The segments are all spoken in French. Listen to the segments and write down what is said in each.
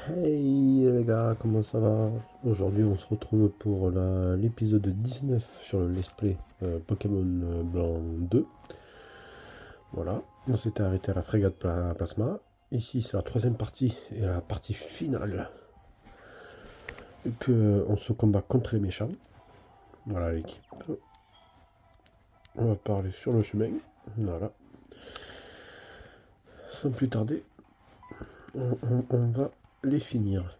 Hey les gars, comment ça va? Aujourd'hui on se retrouve pour l'épisode 19 sur le let's play Pokémon Blanc 2. Voilà, on s'était arrêté à la frégate Plasma. Ici c'est la troisième partie et la partie finale. On se combat contre les méchants. Voilà l'équipe. On va parler sur le chemin. Voilà. Sans plus tarder, on va les finir.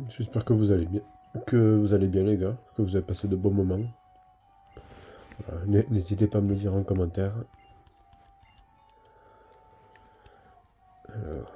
J'espère que vous allez bien. Que vous allez bien les gars, que vous avez passé de bons moments. Voilà, n'hésitez pas à me le dire en commentaire. Alors,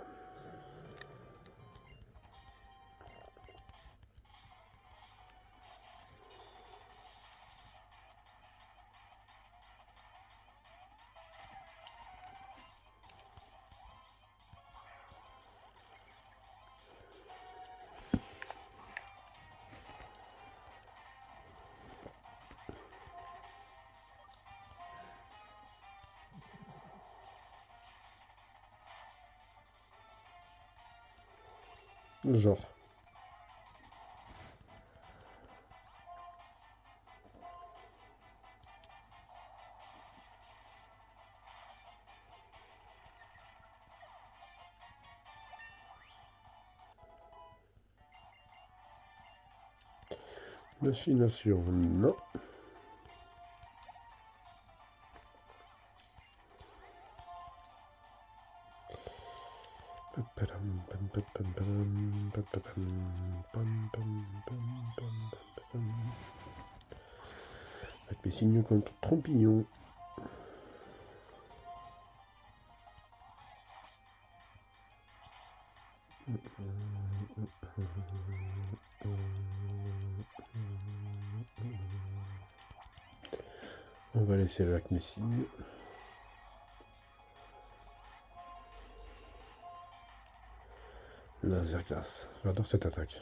genre. Machination, non. Avec mes signaux contre Trompignon. On va laisser avec mes signes. Laser glace. J'adore cette attaque.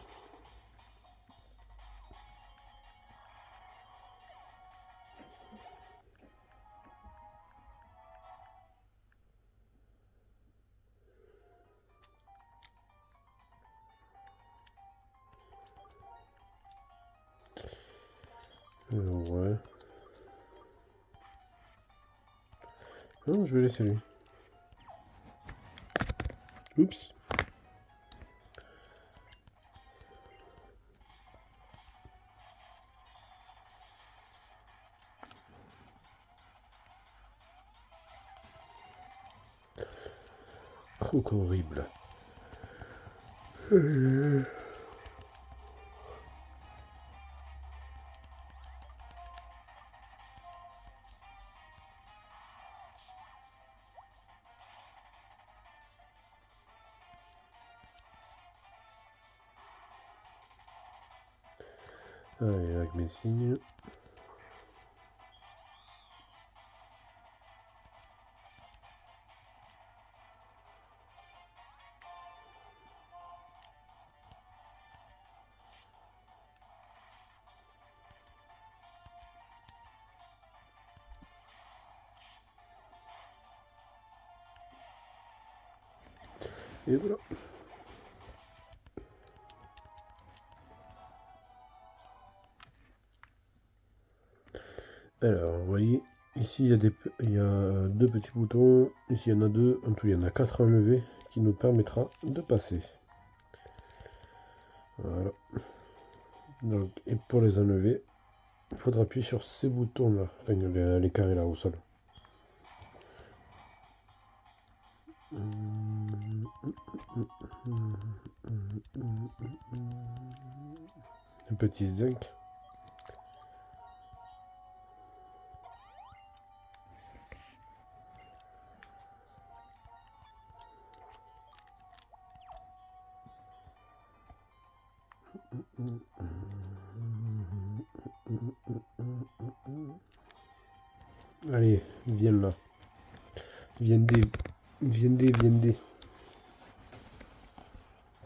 Ouais. Non, je vais laisser lui. Oups. Trop horrible. Allez, avec mes signes. Et voilà. Alors, vous voyez, ici il y a deux petits boutons. Ici il y en a deux. En tout, il y en a 4 à enlever qui nous permettra de passer. Voilà. Donc, et pour les enlever, il faudra appuyer sur ces boutons là, enfin les carrés là au sol. Un petit zinc. Allez, viens là. Viendez, viendez.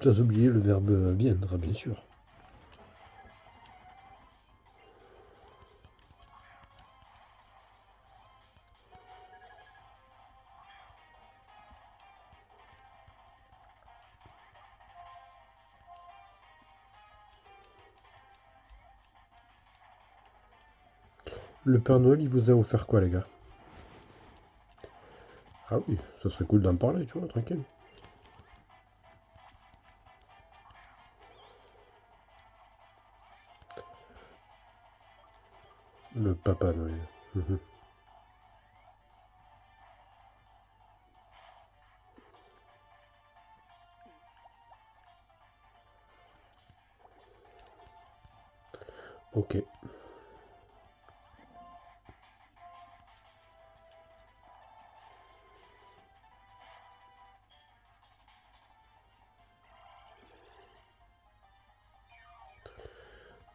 Sans oublier le verbe viendra, bien sûr. Le Père Noël, il vous a offert quoi, les gars? Ah oui, ça serait cool d'en parler, tu vois, tranquille. Le Papa Noël. Mhm. Ok.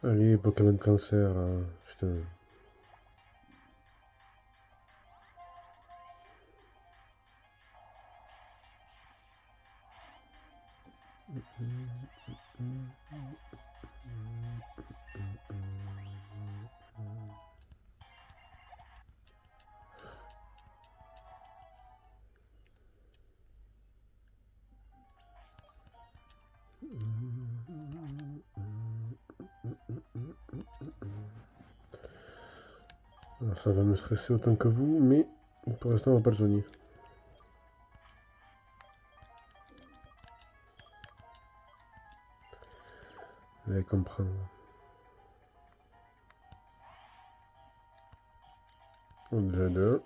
Allez, Pokémon Cancer, là. Putain. Alors, ça va me stresser autant que vous, mais pour l'instant, on va pas le soigner. Vous allez comprendre. On est déjà deux.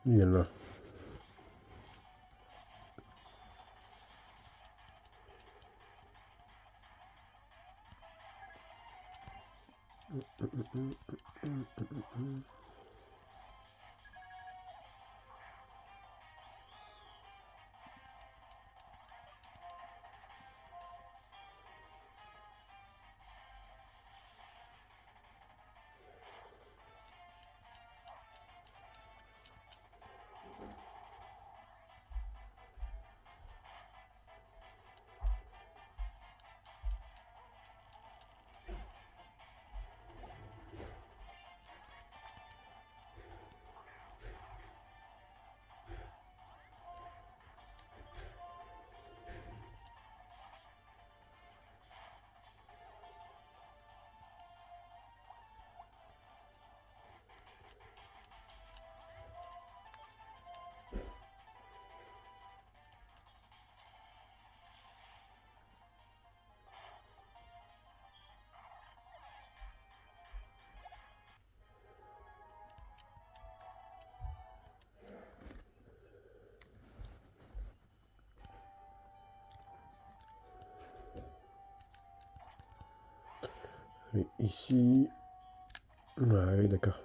Il est là. Allez, ici. Ouais, d'accord.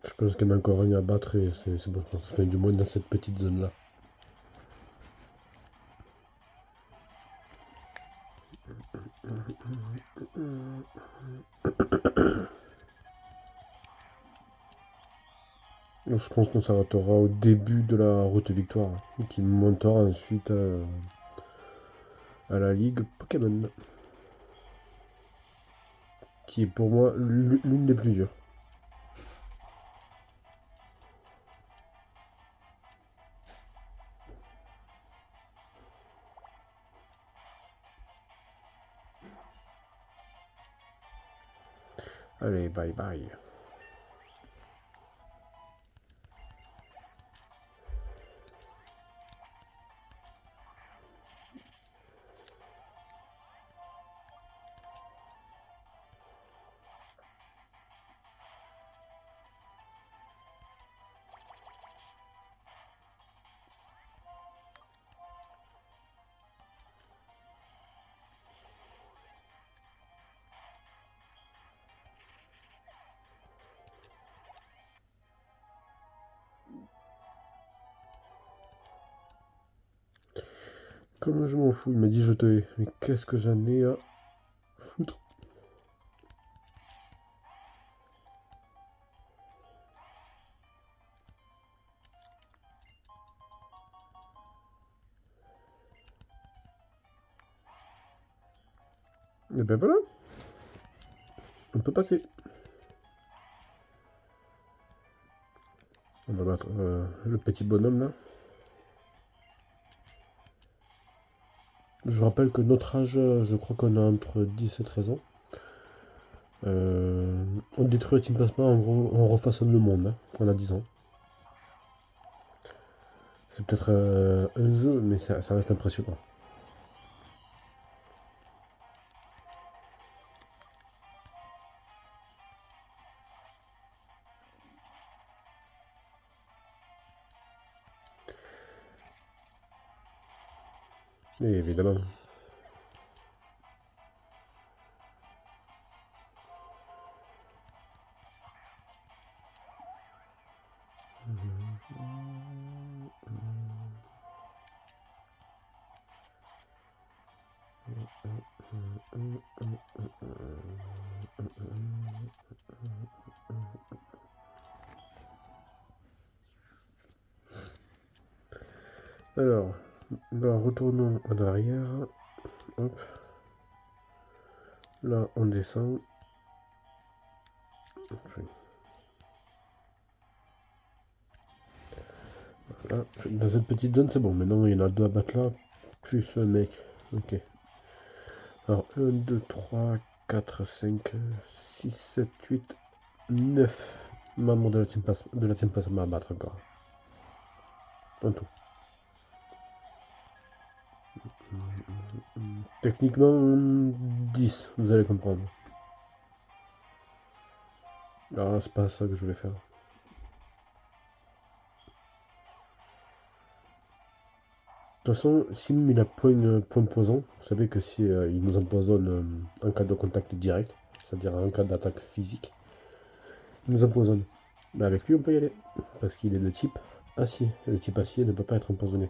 Je pense qu'il y en a encore un à battre et c'est bon, je pense. Enfin, du moins dans cette petite zone-là. Donc, je pense qu'on s'arrêtera au début de la route victoire, qui montera ensuite à la Ligue Pokémon, qui est pour moi l'une des plus dures. Allez, bye bye. Comme je m'en fous, il m'a dit je te hais. Mais qu'est-ce que j'en ai à foutre? Et ben voilà. On peut passer. On va battre le petit bonhomme là. Je rappelle que notre âge, je crois qu'on a entre 10 et 13 ans. On détruit le Team Plasma, en gros, on refaçonne le monde. Hein. On a 10 ans. C'est peut-être un jeu, mais ça reste impressionnant. Et évidemment. Alors, retournons en arrière. Hop. Là, on descend. Voilà. Dans cette petite zone, c'est bon. Maintenant, il y en a deux à battre là. Plus un mec. Ok. Alors, 1, 2, 3, 4, 5, 6, 7, 8, 9 membres de la Team Plasma à battre encore. En tout. Techniquement, 10, vous allez comprendre. Ah, c'est pas ça que je voulais faire. De toute façon, s'il met a point poison, vous savez que si il nous empoisonne en cas de contact direct, c'est-à-dire en cas d'attaque physique, il nous empoisonne. Mais avec lui, on peut y aller, parce qu'il est de type acier. Et le type acier ne peut pas être empoisonné.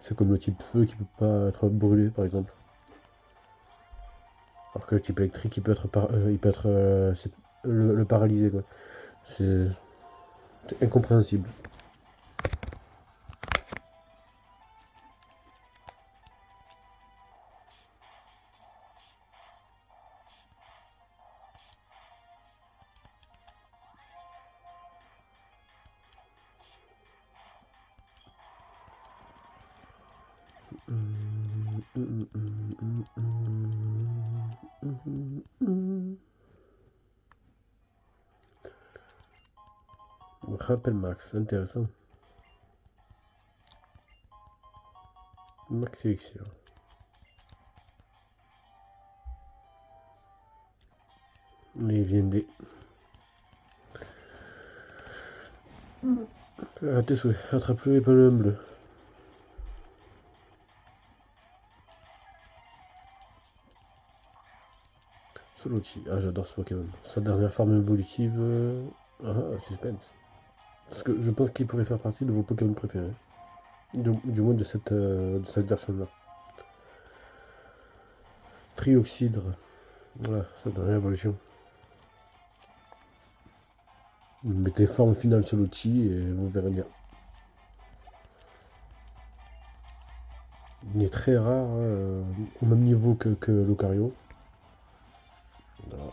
C'est comme le type feu qui peut pas être brûlé, par exemple. Alors que le type électrique, il peut être, le paralyser, quoi. C'est incompréhensible. Rappel max, intéressant. Max Elixir. Et il vient des... À tes souhaits, attrape-le et pas-le bleu. Solochi, ah j'adore ce Pokémon. Sa dernière forme évolutive... Ah, suspense. Parce que je pense qu'il pourrait faire partie de vos Pokémon préférés. Du moins de cette version-là. Trioxydre. Voilà, sa dernière évolution. Vous mettez forme finale Solochi et vous verrez bien. Il est très rare, au même niveau que Lucario. Voilà.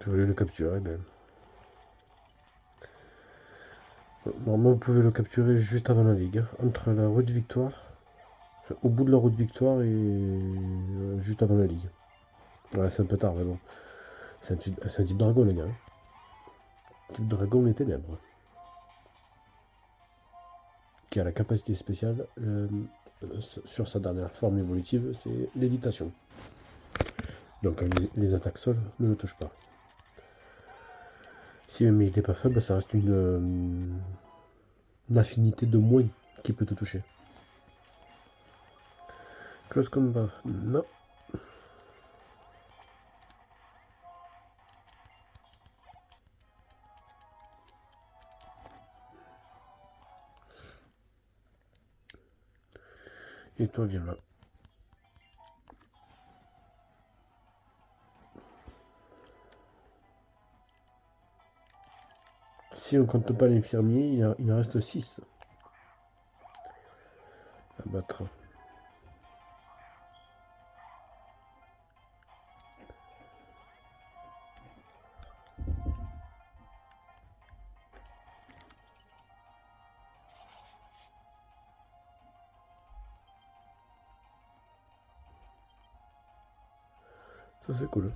Tu voulais le capturer, ben. Normalement, vous pouvez le capturer juste avant la ligue, entre la route victoire, enfin, au bout de la route victoire et juste avant la ligue. Ouais, c'est un peu tard, mais bon. C'est un type dragon, les gars. Type dragon des ténèbres. Qui a la capacité spéciale sur sa dernière forme évolutive, c'est lévitation. Donc les attaques sol ne le touchent pas. Si il n'est pas faible, ça reste une affinité de moins qui peut te toucher. Close combat, non. Et toi, viens là. Si on ne compte pas l'infirmier, il en reste 6 à battre. Ça c'est cool.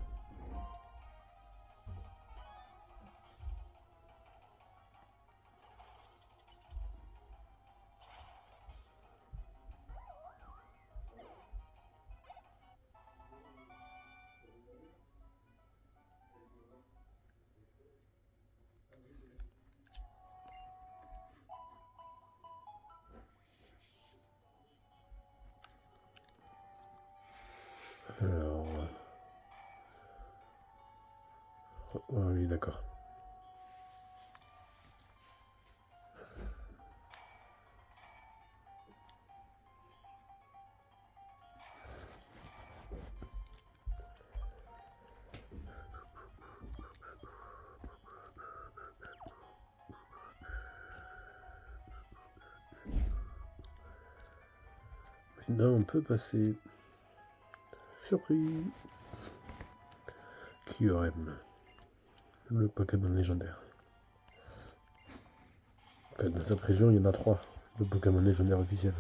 Alors, oui, d'accord. Maintenant, on peut passer. Surprise! Kyurem, le Pokémon légendaire. Dans cette région, il y en a 3. Le Pokémon légendaire officiel.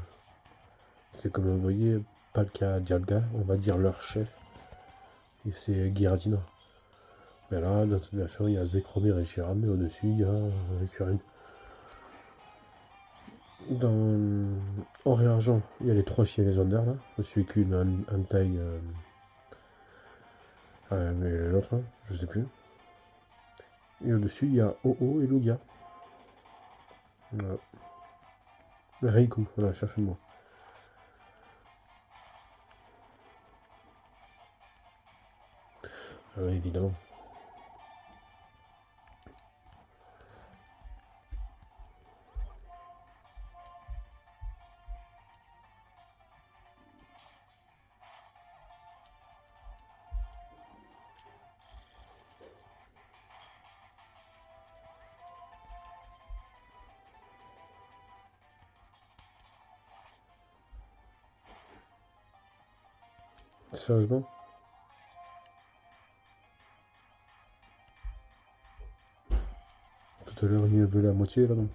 C'est comme vous voyez, Palkia, Dialga, on va dire leur chef. Et c'est Giratina. Mais là, dans cette version, il y a Zekrom et Chiram, et au-dessus, il y a Kyurem. Dans Or et Argent, il y a les 3 chiens légendaires là. Celui qu'une un taille. Mais l'autre, hein, je sais plus. Et au-dessus, il y a Oo et Lugia. Voilà. Reiku, voilà, cherchez-moi. Ah oui, évidemment. Sérieusement? Tout à l'heure, on y avait la moitié là, non?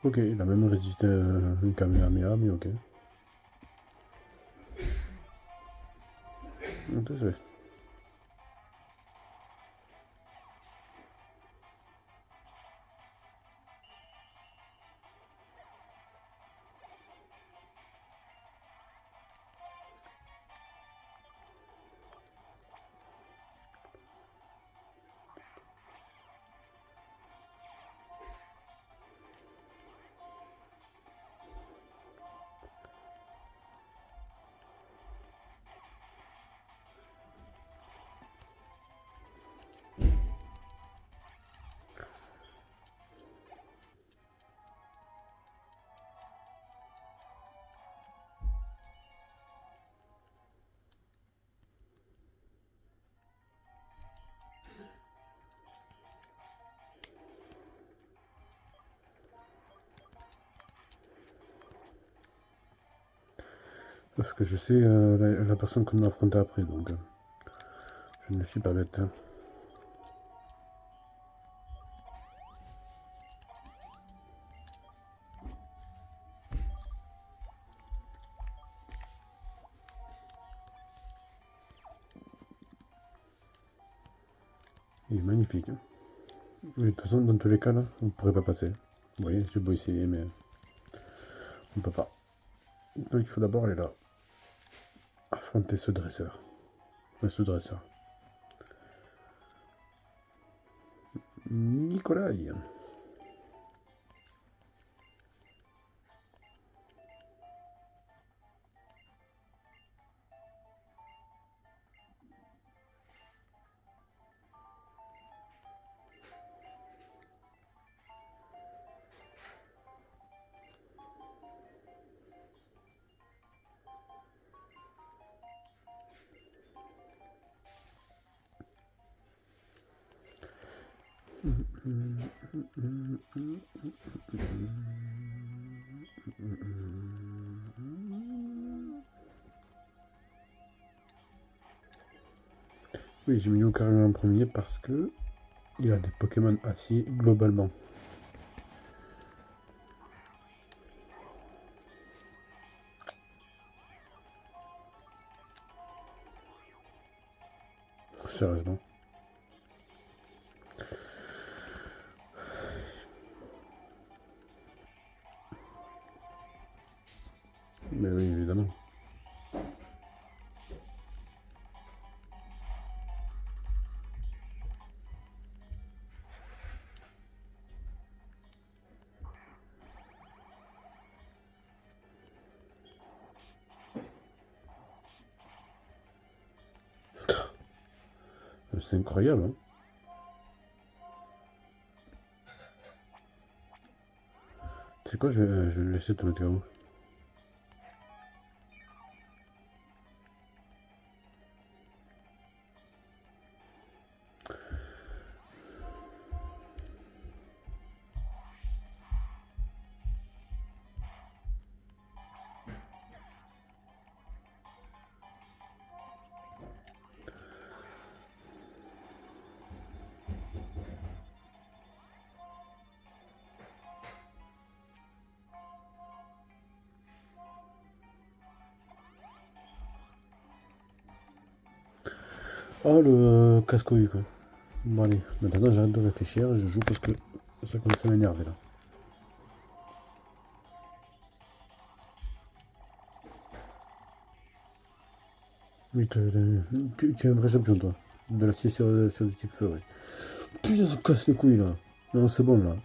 Ok, il a même résisté à une Kamehameha, mais ok. Désolé. Parce que je sais la personne qu'on a affrontée après, donc je ne suis pas bête. Hein. Il est magnifique. Hein. Et de toute façon, dans tous les cas, là, on ne pourrait pas passer. Vous voyez, j'ai beau essayer, mais on ne peut pas. Donc il faut d'abord aller là. Affronter ce dresseur. Ce dresseur. Nikolai. Oui, j'ai mis Lucario en premier parce que il a des Pokémon acier globalement. Sérieusement. Mais oui, évidemment. C'est incroyable, hein. C'est quoi, je vais le laisser te mettre KO. Oh, le casse-couille, quoi. Bon, allez, maintenant j'arrête de réfléchir, je joue parce que ça commence à m'énerver là. Oui, tu es un vrai champion, toi. De l'acier sur le type feu, ouais. Putain, ça casse les couilles là. Non, c'est bon là.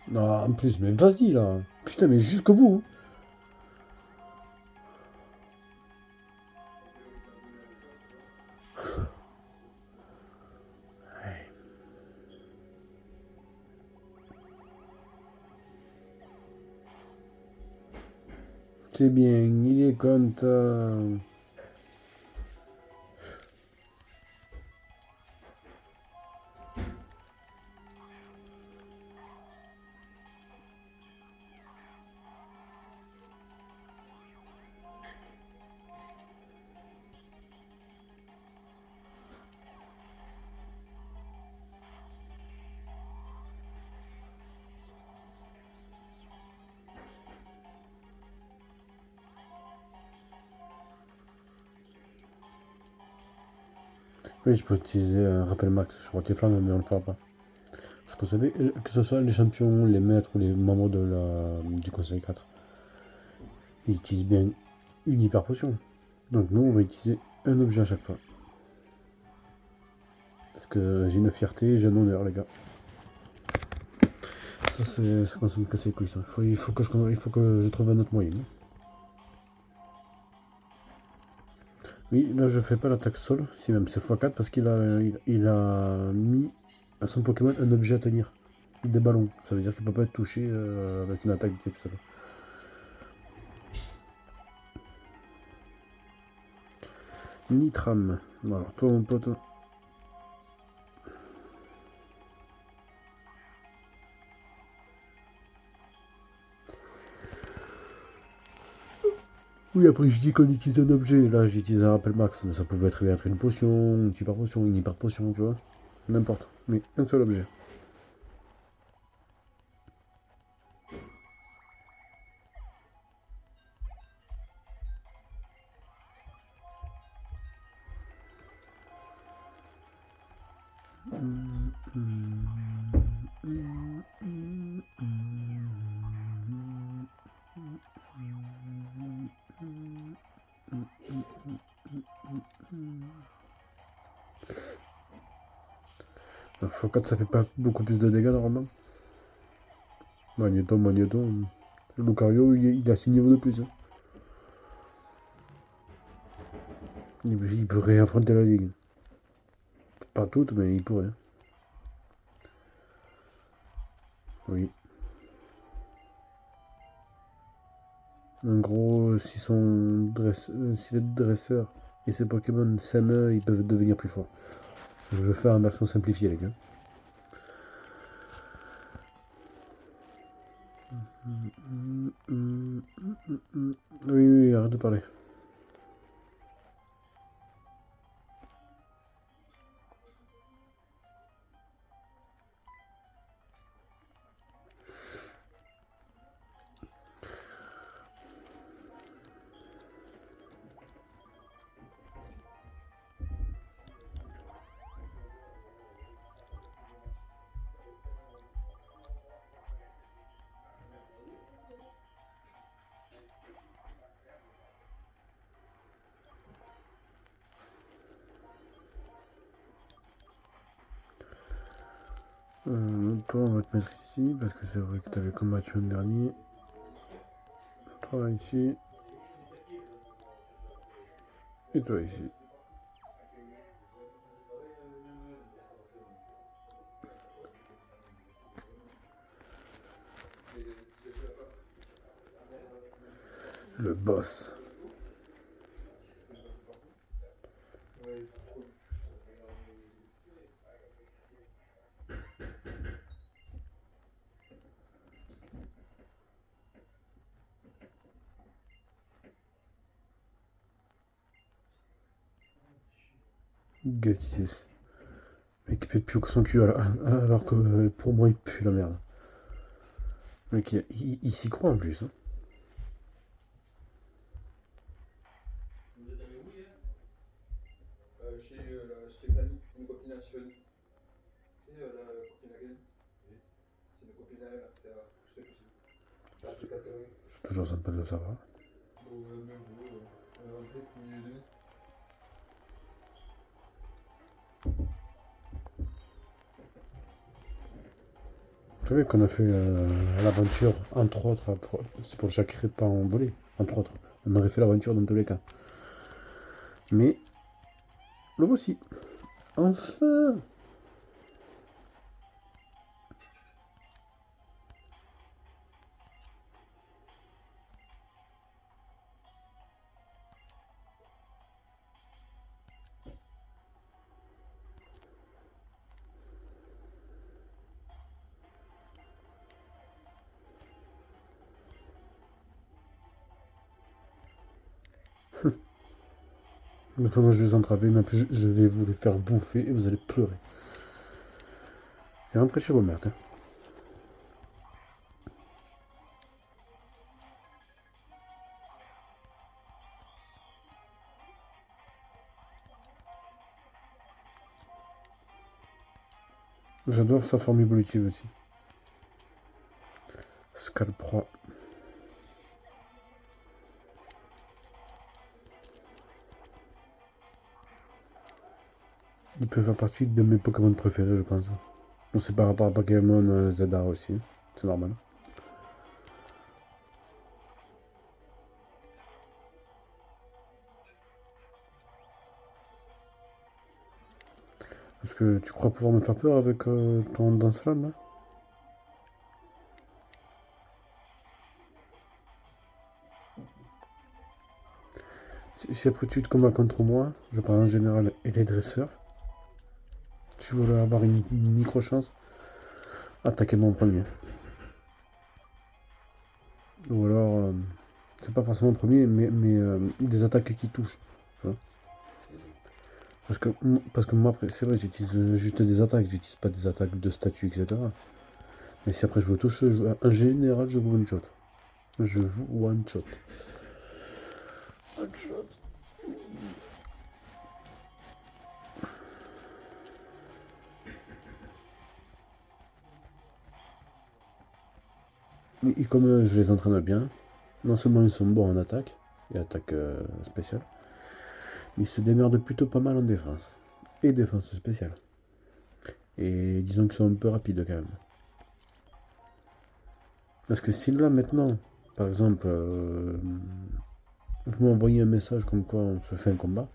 Non, en plus, mais vas-y là. Putain, mais jusqu'au bout, hein. C'est bien, il est content. Oui, je peux utiliser un rappel max sur Rotiflamme, mais on le fera pas. Parce que vous savez, que ce soit les champions, les maîtres ou les membres du Conseil 4, ils utilisent bien une hyper potion. Donc nous, on va utiliser un objet à chaque fois. Parce que j'ai une fierté, j'ai un honneur, les gars. Ça commence à me casser les couilles, ça. Il faut que je trouve un autre moyen. Oui, là je fais pas l'attaque sol, si même c'est x4 parce qu'il a mis à son Pokémon un objet à tenir. Des ballons. Ça veut dire qu'il peut pas être touché avec une attaque de type sol. Nitram. Alors toi mon pote. Oui, après je dis qu'on utilise un objet. Là j'utilise un rappel max, mais ça pouvait très bien être une potion, une super potion, une hyper potion, tu vois. N'importe. Mais un seul objet. x4 ça fait pas beaucoup plus de dégâts normalement. Magnéton. Le Lucario il a 6 niveaux de plus, hein. Il peut réaffronter la ligue. Pas toutes, mais il pourrait. Oui. En gros, si les dresseurs et ces Pokémon s'aiment, ils peuvent devenir plus forts. Je vais faire en version simplifiée, les gars. Oui, oui, arrête de parler. Toi, on va te mettre ici, parce que c'est vrai que tu avais combattu un dernier. Toi ici. Et toi ici. Le boss. Gatis. Mais qui pète plus que son cul alors que pour moi il pue la merde. Mec, il s'y croit en plus. Hein. Vous êtes allé où hier Chez la Stéphanie, une copine à Stéphanie. Tu sais, la copine à Ken. Oui. C'est une copine à elle, c'est à. Je sais plus si. Ah, c'est cassé, oui. C'est toujours sympa de le savoir. Bon, même vous, on est rentré, c'est milieu de nuit. Vous savez qu'on a fait l'aventure, entre autres, c'est pour le chakra pas envolé, entre autres. On aurait fait l'aventure dans tous les cas. Mais le voici. Enfin. Moi je vais les entraver, mais après je vais vous les faire bouffer et vous allez pleurer. Et rentrez chez vos mères. Hein. J'adore sa forme évolutive aussi. Scalproie. Il peut faire partie de mes Pokémon préférés, je pense. Bon, c'est par rapport à Pokémon Zadar aussi. C'est normal. Parce que tu crois pouvoir me faire peur avec ton danse-flamme là. Si après tu te combats contre moi, je parle en général et les dresseurs, tu veux avoir une micro-chance, attaquez-moi en premier. Ou alors, c'est pas forcément en premier, mais des attaques qui touchent. Tu vois. Parce que moi, après, c'est vrai, j'utilise juste des attaques, j'utilise pas des attaques de statut, etc. Mais si après je vous touche, en général, je vous one-shot. Je vous one-shot. One-shot. Et comme je les entraîne bien, non seulement ils sont bons en attaque, et attaque spéciale, mais ils se démerdent plutôt pas mal en défense. Et défense spéciale. Et disons qu'ils sont un peu rapides quand même. Parce que si là maintenant, par exemple, vous m'envoyez un message comme quoi on se fait un combat,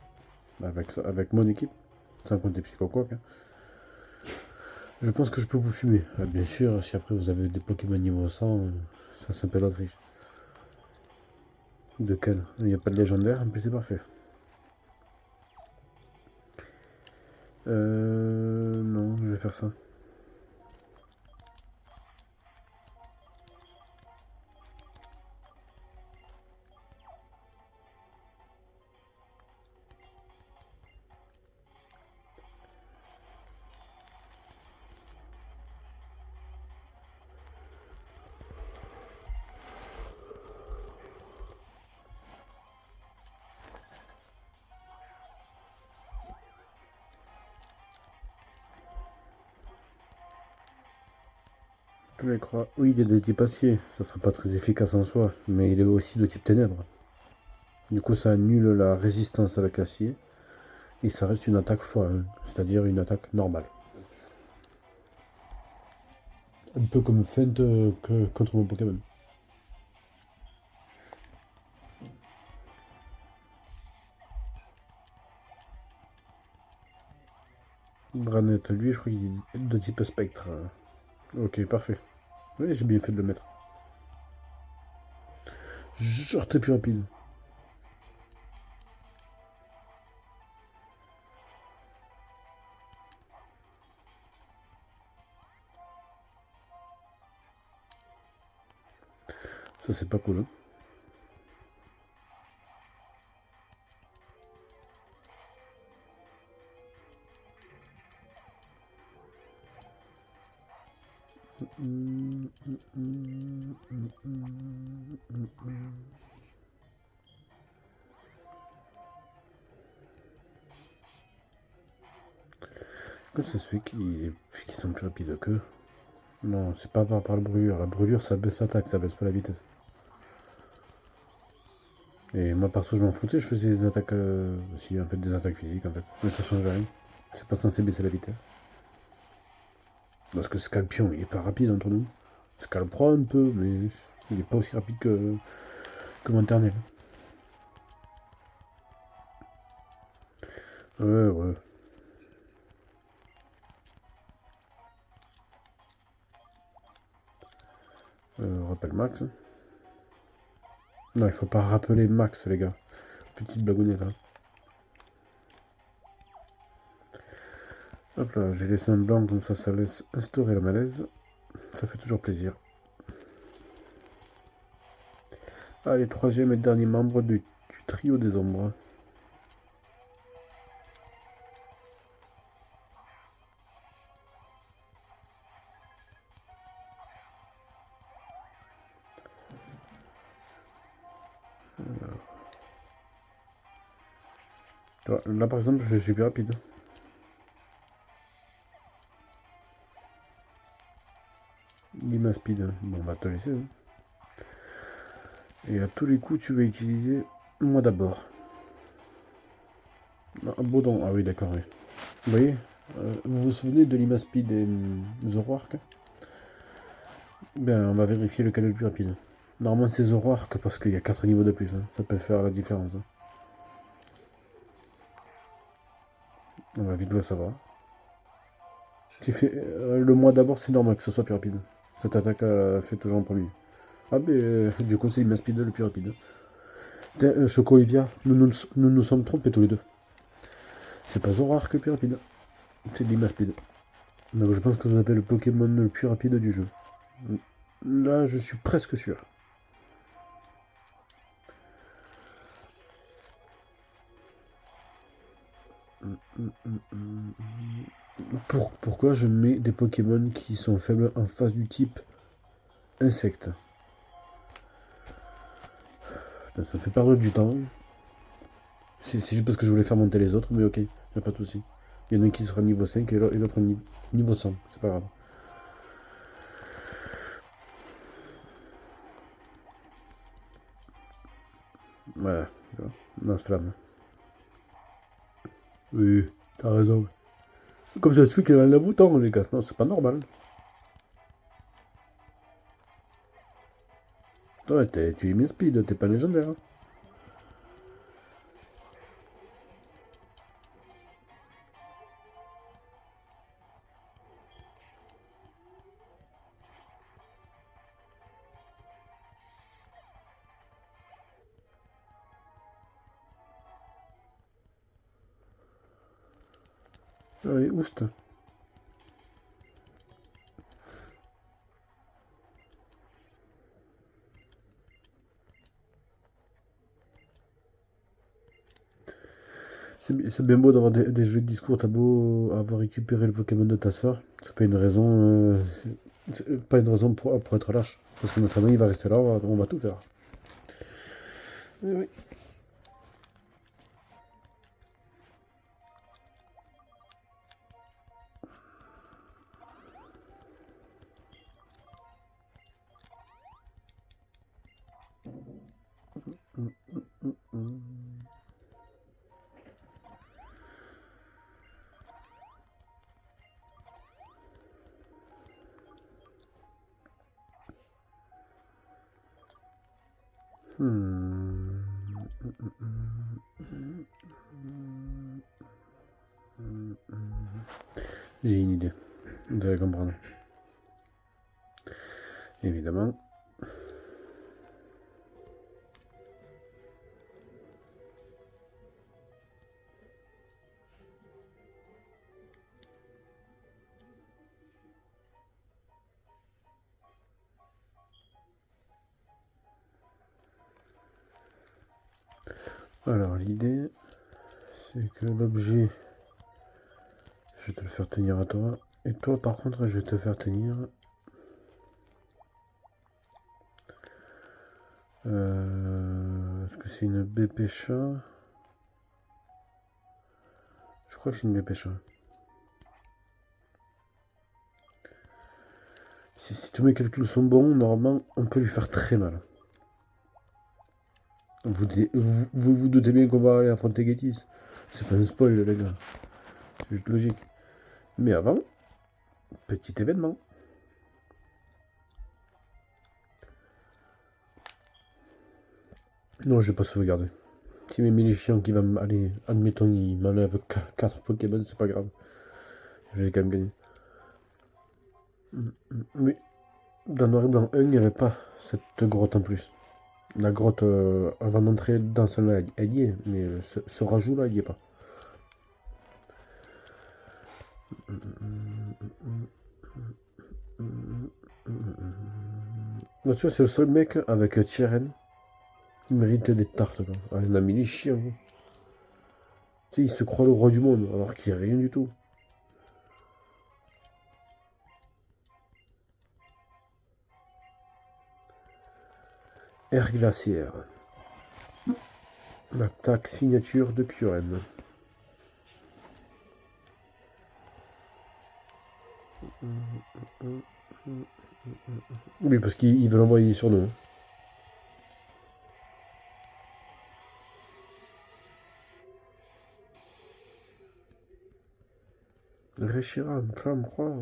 avec mon équipe, sans compter Psychoquack, hein, je pense que je peux vous fumer. Bien sûr, si après vous avez des Pokémon niveau 100, ça s'appelle la triche. De quel? Il n'y a pas de légendaire, en plus c'est parfait. Non, je vais faire ça. Je crois. Oui, il est de type acier. Ça sera pas très efficace en soi, mais il est aussi de type ténèbres. Du coup, ça annule la résistance avec l'acier. Et ça reste une attaque x1, c'est-à-dire une attaque normale. Un peu comme feinte que contre mon Pokémon. Branette, lui, je crois qu'il est de type spectre. Ok, parfait. Oui, j'ai bien fait de le mettre. Genre, t'es plus rapide. Ça, c'est pas cool. Hein. Comment ça se fait qu'ils sont plus rapides qu'eux? Non, c'est pas par la brûlure. La brûlure, ça baisse l'attaque, ça baisse pas la vitesse. Et moi, perso, je m'en foutais, je faisais des attaques. Si, en fait, des attaques physiques, en fait. Mais ça change rien. C'est pas censé baisser la vitesse. Parce que Scalpion, il est pas rapide entre nous. Scalpro un peu, mais il est pas aussi rapide que Maternel. Ouais, ouais. Rappel max. Non, il faut pas rappeler max, les gars. Petite blagounette, hein. Hop là, j'ai laissé un blanc, comme ça laisse instaurer le malaise. Ça fait toujours plaisir. Allez, troisième et dernier membre du trio des ombres. Là, par exemple, je suis plus rapide. Lima speed. Bon, on va te laisser. Hein. Et à tous les coups, tu vas utiliser moi d'abord. Ah, Baudon. Ah oui, d'accord, oui. Vous voyez, vous vous souvenez de Lima Speed et Zoroark? Ben, on va vérifier lequel est le plus rapide. Normalement, c'est Zoroark parce qu'il y a 4 niveaux de plus. Hein. Ça peut faire la différence. Hein. On va vite le savoir. Le mois d'abord, c'est normal que ce soit plus rapide. Cette attaque fait toujours en premier. Ah, mais du coup, c'est Lima Speed le plus rapide. Choco Olivia, nous sommes trompés tous les deux. C'est pas Zoroark le plus rapide. C'est Lima Speed. Donc, je pense que vous avez le Pokémon le plus rapide du jeu. Là, je suis presque sûr. Pourquoi je mets des Pokémon qui sont faibles en face du type insecte? Putain, ça me fait perdre du temps. C'est juste parce que je voulais faire monter les autres, mais ok, y'a pas de souci. Il y en a un qui sera niveau 5 et l'autre niveau 100, c'est pas grave. Voilà, lance-flamme. Oui, t'as raison. Comme ça se fait qu'elle en a autant, les gars. Non, c'est pas normal. Toi, tu es mis speed, t'es pas légendaire. Hein. Allez, oust. C'est bien beau d'avoir des jeux de discours, t'as beau avoir récupéré le Pokémon de ta soeur, c'est pas une raison, c'est pas une raison pour être lâche. Parce que notre ami il va rester là, on va tout faire. Oui, oui. Mm, mm, mm. Hmm. J'ai une idée, vous allez comprendre. Évidemment. Alors l'idée, c'est que l'objet, je vais te le faire tenir à toi. Et toi par contre, je vais te faire tenir. Est-ce que c'est une BP chat? Je crois que c'est une BP chat. Si tous mes calculs sont bons, normalement, on peut lui faire très mal. Vous doutez bien qu'on va aller affronter Getis. C'est pas un spoil, les gars. C'est juste logique. Mais avant, petit événement. Non, je vais pas sauvegarder. Si mes milichiens qui va aller, admettons, il m'enlève 4 Pokémon, c'est pas grave. Je vais quand même gagner. Oui, dans Noir et Blanc 1, il n'y avait pas cette grotte en plus. La grotte, avant d'entrer dans celle-là, elle y est, mais ce rajout-là, il y est pas. Là, tu vois, c'est le seul mec avec Tyren qui mérite des tartes, quoi. Ah, un ami les chiens, quoi. Tu sais, il se croit le roi du monde, alors qu'il est rien du tout. Air glaciaire. L'attaque signature de Kyurem. Oui, parce qu'il veut l'envoyer sur nous. Reshiram, flamme, croix.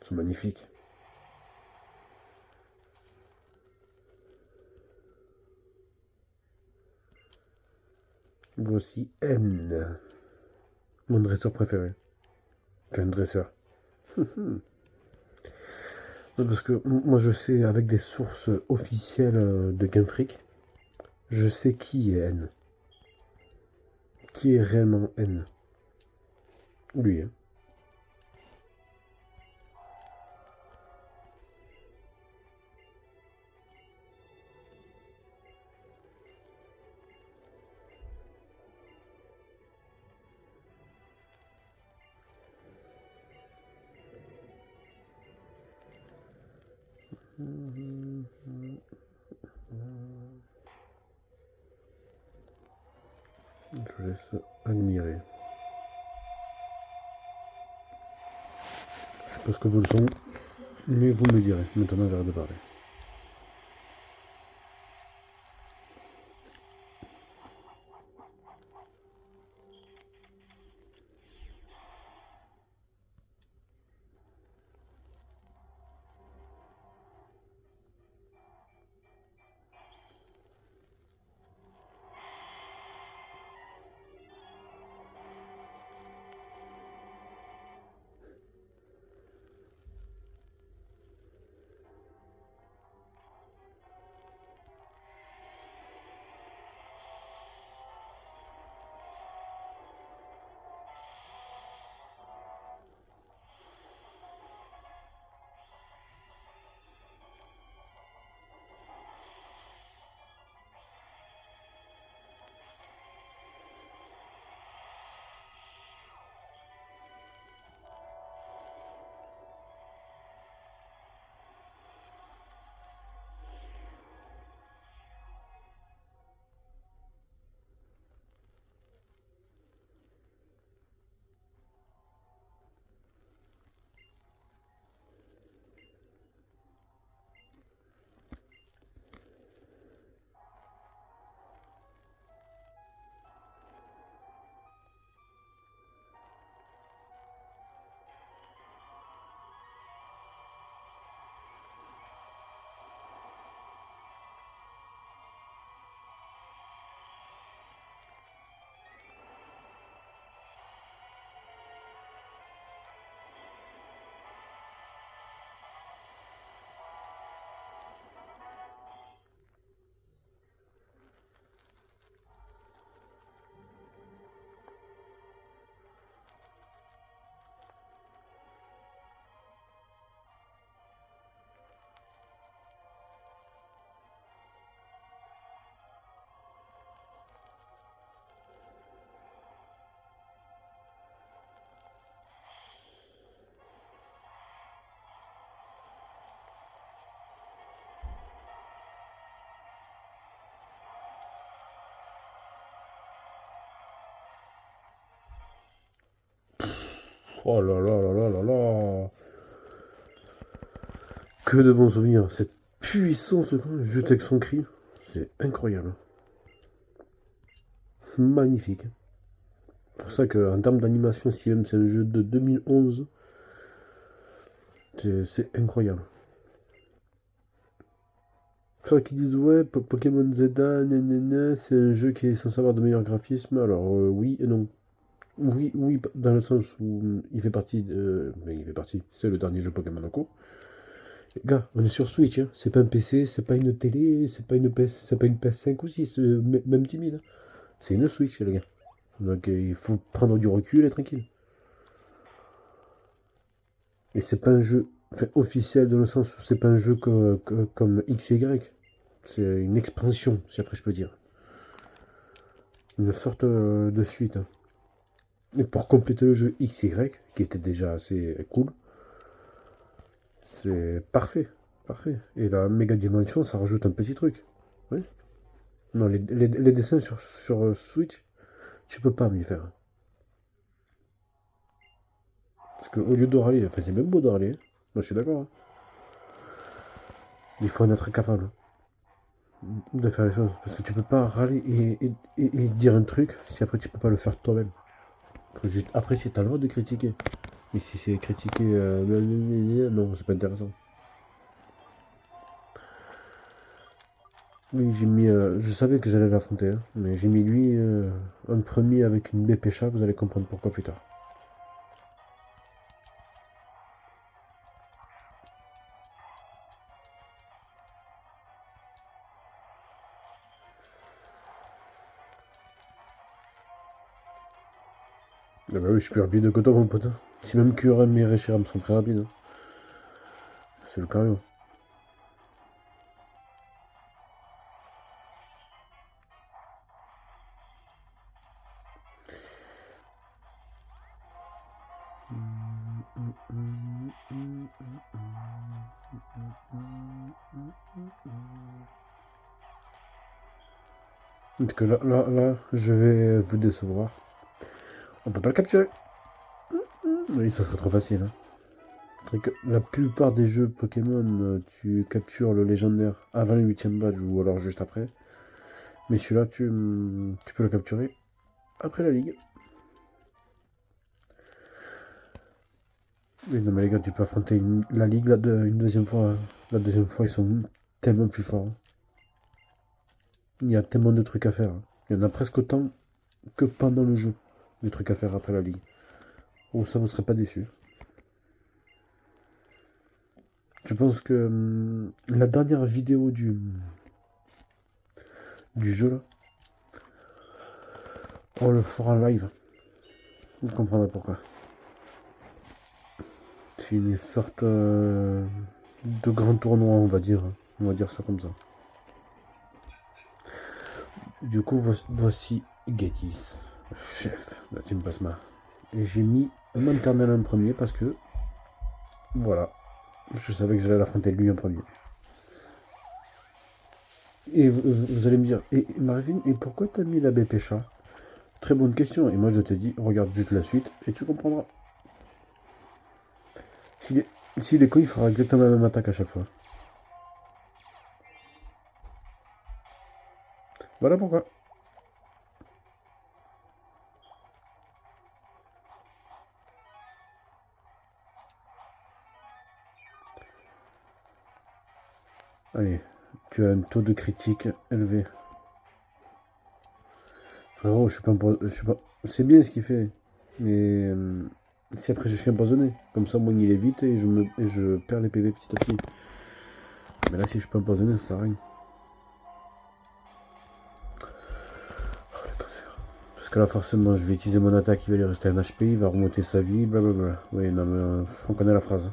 C'est magnifique. Voici N. Mon dresseur préféré. Enfin, un dresseur. Non, parce que moi je sais, avec des sources officielles de Game Freak, je sais qui est N. Qui est réellement N. Lui, hein. Je laisse admirer. Je sais pas ce que vous le sont, mais vous me direz. Maintenant j'arrête de parler. Oh là là là là là là. Que de bons souvenirs. Cette puissance, juste avec son cri, c'est incroyable. Magnifique. C'est pour ça qu'en termes d'animation, si même c'est un jeu de 2011, c'est incroyable. Ceux qui disent ouais, Pokémon Zeta, c'est un jeu qui est censé avoir de meilleurs graphismes. Alors oui et non. Oui, oui, dans le sens où il fait partie il fait partie, c'est le dernier jeu Pokémon en cours. Les gars, on est sur Switch, hein. C'est pas un PC, c'est pas une télé, c'est pas une c'est pas une PS5 ou 6, même 10 000. Hein. C'est une Switch, les gars. Donc il faut prendre du recul et tranquille. Et c'est pas un jeu enfin, officiel dans le sens où c'est pas un jeu comme XY. C'est une expansion, si après je peux dire. Une sorte de suite. Hein. Et pour compléter le jeu XY, qui était déjà assez cool, c'est parfait. Parfait. Et la méga dimension, ça rajoute un petit truc. Oui. Non, les dessins sur Switch, tu peux pas mieux faire. Parce qu'au lieu de râler, enfin c'est même beau de râler. Hein. Moi je suis d'accord. Hein. Il faut en être capable de faire les choses. Parce que tu peux pas râler et dire un truc si après tu peux pas le faire toi-même. Faut juste apprécier, t'as le droit de critiquer. Mais si c'est critiquer, non, c'est pas intéressant. Oui, j'ai mis. Je savais que j'allais l'affronter, hein, mais j'ai mis lui en premier avec une Bépécha, vous allez comprendre pourquoi plus tard. Ah bah oui, je suis plus rapide que toi, mon pote. Hein. Si même QRM et Reshiram sont très rapides. Hein. C'est le cardio. Donc que là, je vais vous décevoir. On peut pas le capturer. Oui, ça serait trop facile. Hein. C'est vrai que la plupart des jeux Pokémon, tu captures le légendaire avant le 8ème badge ou alors juste après. Mais celui-là, tu peux le capturer après la ligue. Oui, non, mais les gars, tu peux affronter la ligue une deuxième fois. Hein. La deuxième fois, ils sont tellement plus forts. Hein. Il y a tellement de trucs à faire. Hein. Il y en a presque autant que pendant le jeu. Des trucs à faire après la ligue. Oh, ça, vous serez pas déçus. Je pense que la dernière vidéo du jeu, là, on le fera en live. Vous comprendrez pourquoi. C'est une sorte de grand tournoi, on va dire. Hein. On va dire ça comme ça. Du coup, voici Getis, chef de la Team Plasma. Et j'ai mis Monternel en premier parce que, voilà, je savais que j'allais l'affronter lui en premier. Et vous allez me dire, et Marvin, et pourquoi t'as mis la BPChat? Très bonne question. Et moi je te dis, regarde juste la suite et tu comprendras. S'il est con, il fera exactement la même attaque à chaque fois. Voilà pourquoi. Allez, tu as un taux de critique élevé. Frérot, je suis pas. C'est bien ce qu'il fait. Mais si après je suis empoisonné, comme ça, moi, il évite et je perds les PV petit à petit. Mais là, si je peux empoisonner, ça sert à rien. Oh, le cancer. Parce que là, forcément, je vais utiliser mon attaque, il va lui rester un HP, il va remonter sa vie, blablabla. Oui, non, mais on connaît la phrase.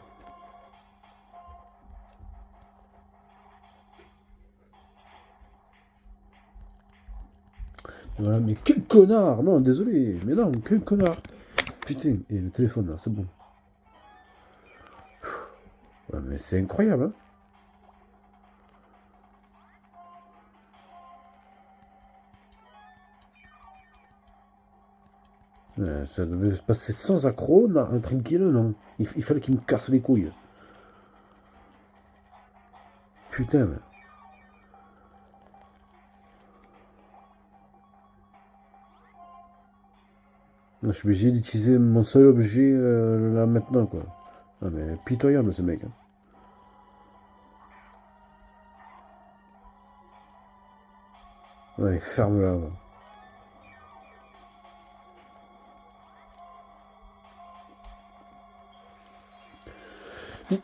Voilà, mais quel connard! Non, désolé, mais non, quel connard! Putain, et le téléphone là, c'est bon. Ouais, mais c'est incroyable, hein? Ça devait se passer sans accroc, tranquille, non. Il fallait qu'il me casse les couilles. Putain, mais. Je suis obligé d'utiliser mon seul objet là maintenant, quoi. Ah, mais pitoyable ce mec. Hein. Ouais, ferme-la. Ouais.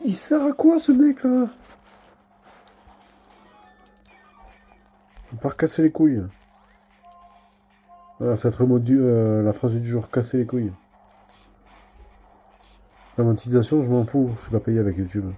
Il sert à quoi ce mec là? Il part casser les couilles. Voilà, ça va être la phrase du jour, casser les couilles. La monétisation, je m'en fous, je suis pas payé avec YouTube.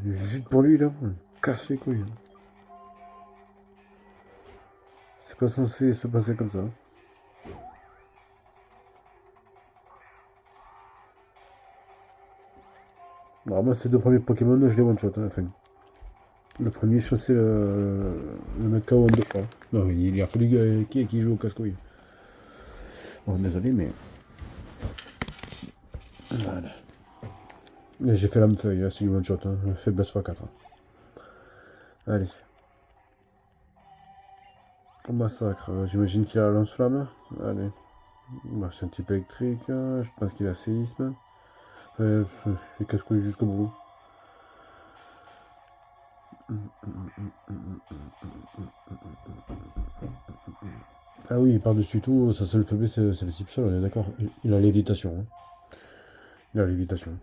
Juste pour lui là, on casse les couilles. C'est pas censé se passer comme ça. Normalement, ces deux premiers Pokémon, je les one-shot. Hein, enfin, le premier, je sais le mettre KO en deux fois. Non, il a fallu qui joue au casse-couille. Bon, désolé, mais. Voilà. J'ai fait la même feuille, c'est du one-shot. Hein. Faiblesse x4. Hein. Allez. Au massacre. J'imagine qu'il a la lance-flamme. Allez. Bah, c'est un type électrique. Je pense qu'il a séisme. Et casse-couille jusqu'au bout. Ah oui, par-dessus tout, sa seule faiblesse, c'est le type sol, on est d'accord. Il a l'évitation. Hein. Il a l'évitation.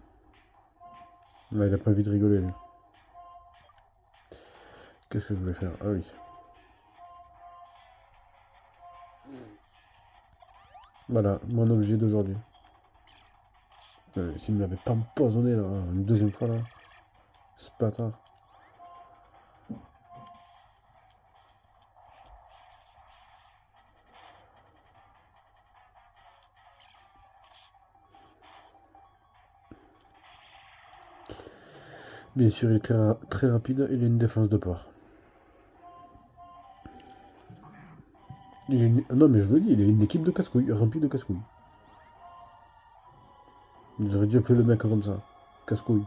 Là, il a pas envie de rigoler, lui. Qu'est-ce que je voulais faire? Ah oui. Voilà, mon objet d'aujourd'hui. S'il ne m'avait pas empoisonné, là, une deuxième fois, là. Ce bâtard. Bien sûr, il est très rapide, il a une défense de porc. Non, mais je vous le dis, il a une équipe de casse-couilles, remplie de casse-couilles. Ils auraient dû appeler le mec comme ça. Casse-couille.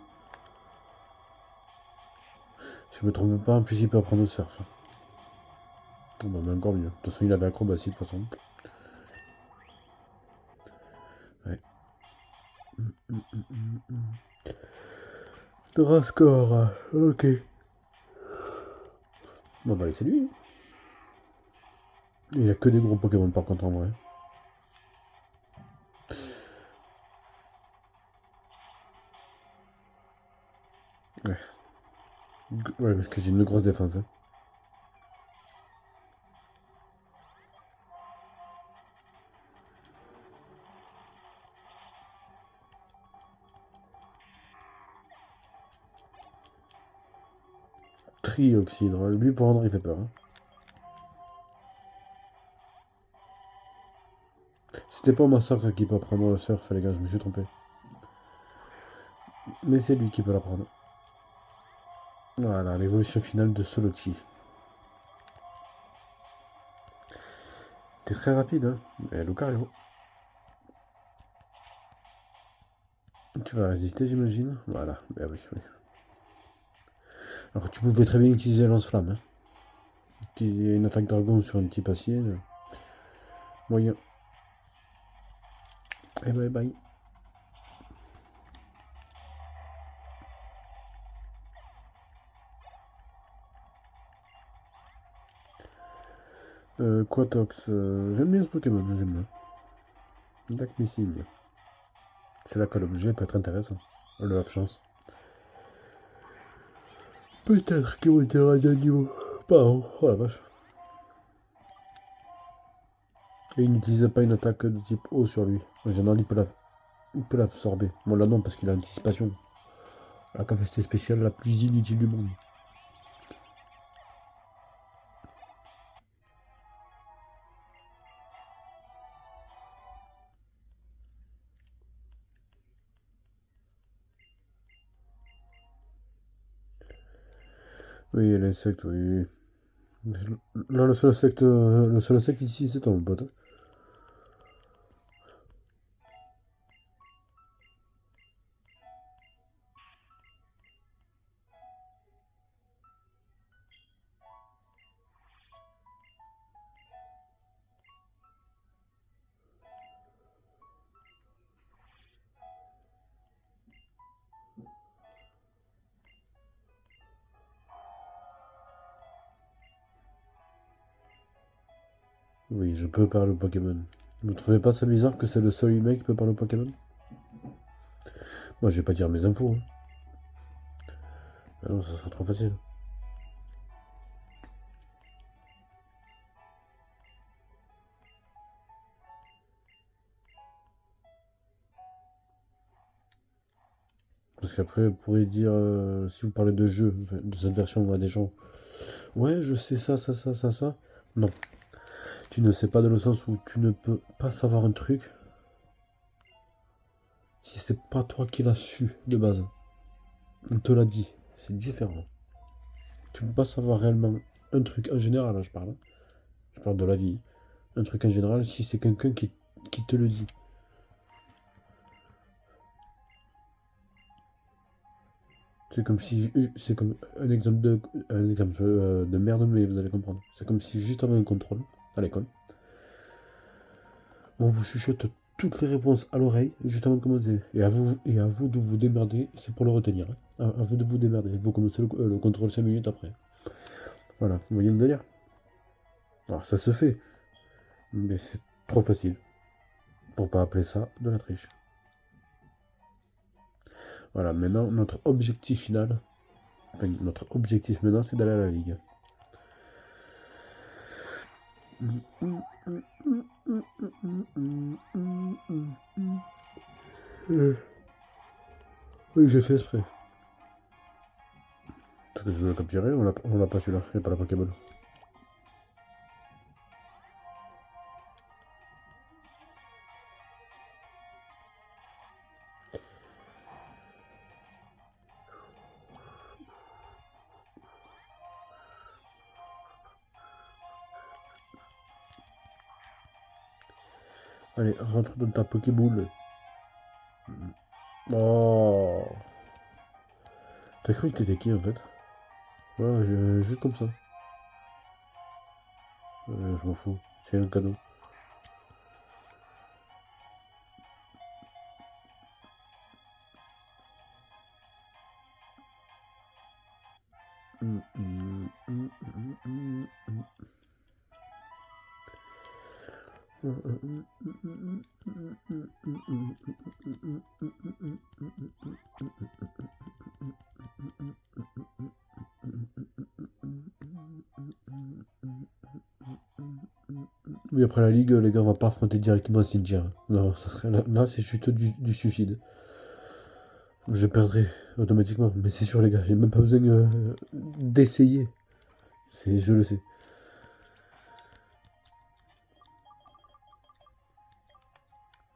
Si je me trompe pas, en plus il peut apprendre au surf. Oh, bah, mais encore mieux. De toute façon, il avait acrobatie de toute façon. Ouais. Rascore. Ok. Bon, bah, allez, c'est lui. Il a que des gros Pokémon par contre en vrai. Ouais. Ouais, parce que j'ai une grosse défense. Hein. Trioxydre. Lui, pour rendre, il fait peur. Hein. C'était pas Massacre qui peut apprendre le surf, les gars, je me suis trompé. Mais c'est lui qui peut l'apprendre. Voilà, l'évolution finale de Solochi. T'es très rapide, hein. Et Lucario. Tu vas résister, j'imagine. Voilà, ben oui, oui. Alors tu pouvais très bien utiliser lance-flamme. Hein. Utiliser une attaque dragon sur un petit acier. Moyen. Et bye bye. Quatox, j'aime bien ce Pokémon, j'aime bien. Lac Missing. C'est là que l'objet peut être intéressant. Le have-chance. Peut-être qu'il montera d'un niveau. Pardon, oh la vache. Et il n'utilise pas une attaque de type eau sur lui. En général, il peut l'absorber. Bon, là, non, parce qu'il a anticipation. La capacité spéciale la plus inutile du monde. Oui, l'insecte, oui. Là, le seul insecte ici, c'est ton pote. Oui, je peux parler au Pokémon. Vous trouvez pas ça bizarre que c'est le seul humain qui peut parler au Pokémon? Moi, je vais pas dire mes infos, hein. Ah non, ça serait trop facile. Parce qu'après, vous pourrez dire, si vous parlez de jeu, enfin, de cette version, on voit des gens. Ouais, je sais ça, ça, ça, ça, ça. Non. Tu ne sais pas dans le sens où tu ne peux pas savoir un truc si c'est pas toi qui l'as su de base. On te l'a dit. C'est différent. Tu peux pas savoir réellement un truc en général, hein, je parle. Je parle de la vie. Un truc en général si c'est quelqu'un qui te le dit. C'est comme si. C'est comme un exemple de merde, mais vous allez comprendre. C'est comme si juste avant un contrôle à l'école, on vous chuchote toutes les réponses à l'oreille juste avant de commencer. Et à vous de vous démerder. C'est pour le retenir, hein. À vous de vous démerder. Vous commencez le contrôle 5 minutes après. Voilà, vous voyez le délire? Alors ça se fait, mais c'est trop facile pour pas appeler ça de la triche. Voilà, maintenant notre objectif final, enfin notre objectif maintenant c'est d'aller à la Ligue. Oui, j'ai fait exprès. Parce que je veux le capturer, on l'a pas celui-là, il n'y a pas la Pokéball. Allez, rentre dans ta Pokéball. Oh. T'as cru que t'étais qui en fait? Ouais, juste comme ça. Je m'en fous, c'est un cadeau. Oui, après la Ligue, les gars, on va pas affronter directement Cynthia. Non, ça serait là c'est juste du suicide. Je perdrai automatiquement, mais c'est sûr les gars, j'ai même pas besoin d'essayer. Je le sais.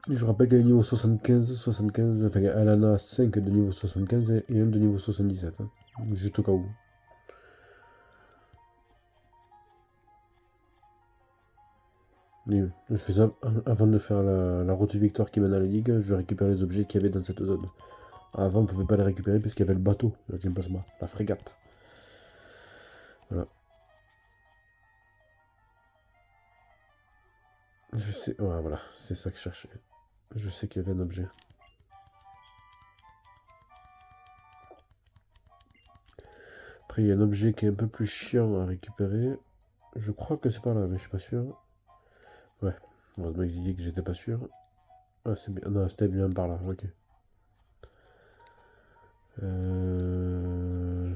Je rappelle qu'elle est niveau 75, enfin elle en a 5 de niveau 75 et un de niveau 77, hein. Juste au cas où. Et je fais ça avant de faire la route victoire qui mène à la Ligue, je récupère les objets qu'il y avait dans cette zone. Avant, on pouvait pas les récupérer puisqu'il y avait le bateau, la frégate. Voilà. Je sais, ouais, voilà, c'est ça que je cherchais. Je sais qu'il y avait un objet. Après, il y a un objet qui est un peu plus chiant à récupérer. Je crois que c'est par là, mais je suis pas sûr. Ouais, heureusement que j'ai dit que j'étais pas sûr. Ah, c'est bien. Non, c'était bien par là, ok. Euh...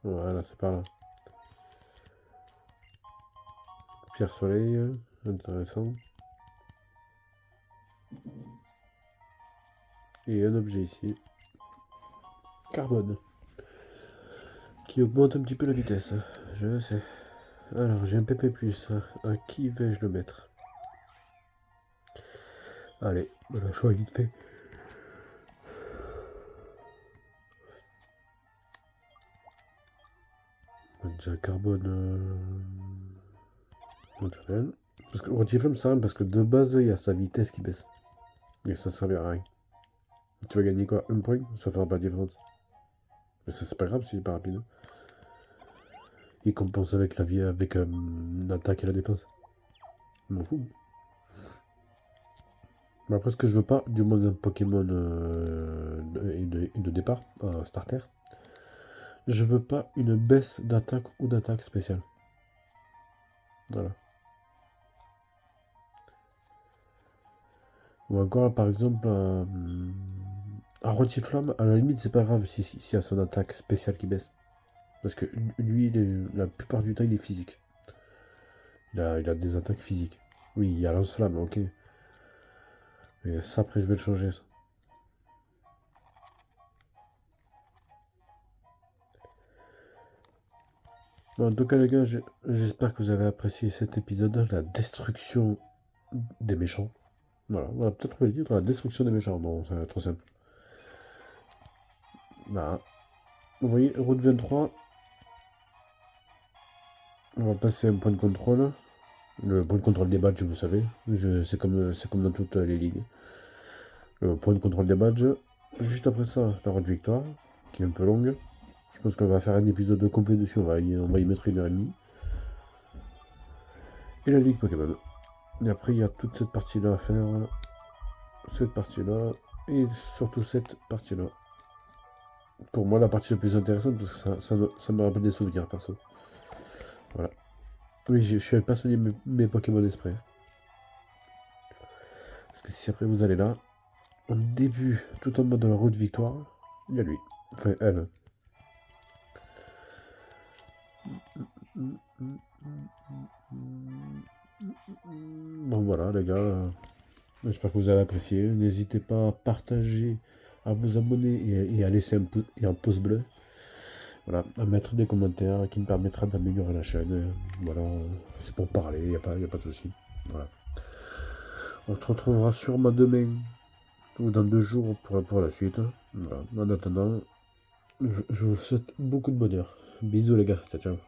Voilà, c'est par là. Pierre Soleil, intéressant. Et un objet ici. Carbone. Qui augmente un petit peu la vitesse. Je le sais. Alors, j'ai un PP+. À qui vais-je le mettre? Allez, le choix est vite fait. Déjà carbone naturel. Parce que Rotiflamme, ça rien parce que de base, il y a sa vitesse qui baisse. Et ça servira à rien. Tu vas gagner quoi? Un point? Ça fera pas de différence. Mais ça, c'est pas grave s'il est pas rapide. Il compense avec la vie, avec l'attaque et la défense. Je m'en fous. Mais après, ce que je veux pas, du moins d'un Pokémon de départ, starter, je veux pas une baisse d'attaque ou d'attaque spéciale. Voilà. Ou encore, par exemple, un Rotiflamme, à la limite, c'est pas grave s'il y a son attaque spéciale qui baisse. Parce que lui, la plupart du temps, il est physique. Il a des attaques physiques. Oui, il y a lance-flamme, ok. Mais ça, après, je vais le changer, ça. Bon, en tout cas, les gars, j'espère que vous avez apprécié cet épisode, la destruction des méchants. Voilà, on va peut-être trouver le titre, la destruction des méchants. Non, c'est trop simple. Voilà. Vous voyez, route 23. On va passer un point de contrôle. Le point de contrôle des badges, vous savez. C'est comme dans toutes les ligues. Le point de contrôle des badges. Juste après ça, la route victoire, qui est un peu longue. Je pense qu'on va faire un épisode complet dessus. On va y mettre 1h30. Et la ligue Pokémon. Et après, il y a toute cette partie-là à faire. Cette partie-là. Et surtout cette partie-là. Pour moi, la partie la plus intéressante, parce que ça me rappelle des souvenirs perso. Voilà. Oui, je suis passionné de mes Pokémon Express. Parce que si après vous allez là, au début, tout en bas de la route victoire, il y a lui. Enfin, elle. Bon voilà les gars, j'espère que vous avez apprécié. N'hésitez pas à partager, à vous abonner et à laisser un pouce bleu. Voilà, à mettre des commentaires qui me permettra d'améliorer la chaîne. Voilà, c'est pour parler, il n'y a pas de souci. Voilà. On se retrouvera sûrement demain ou dans 2 jours pour la suite. Voilà. En attendant, je vous souhaite beaucoup de bonheur. Bisous les gars, ciao ciao.